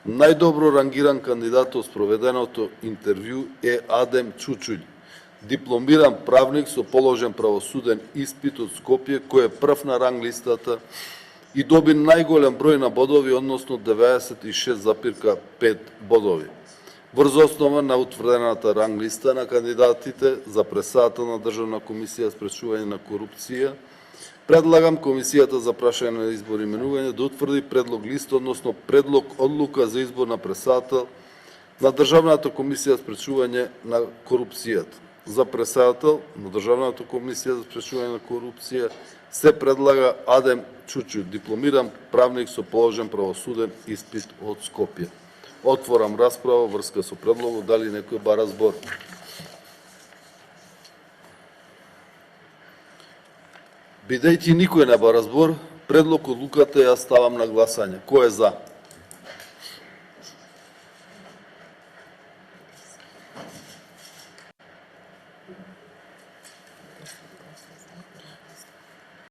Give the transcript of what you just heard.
Најдобро рангиран кандидат од спроведеното интервју е Адем Чучуљ, дипломиран правник со положен правосуден испит од Скопје, кој е прв на ранг листата и доби најголем број на бодови, односно 96,5 бодови. Врз основа на утврдената ранг листа на кандидатите за председател на Државна комисија за спречување на корупција, предлагам Комисијата за прашање на избор и именување да утврди предлог листа, односно предлог одлука за избор на председател на Државната комисија за спречување на корупцијата. За председател на Државната комисија за спречување на корупција се предлага Адем Чучуљ, дипломиран правник со положен правосуден испит од Скопје. Отворам расправа врска со предлогот, дали некој бара збор. Бидејќи никој не бара збор, предлог одлуката ја ставам на гласање. Кој е за?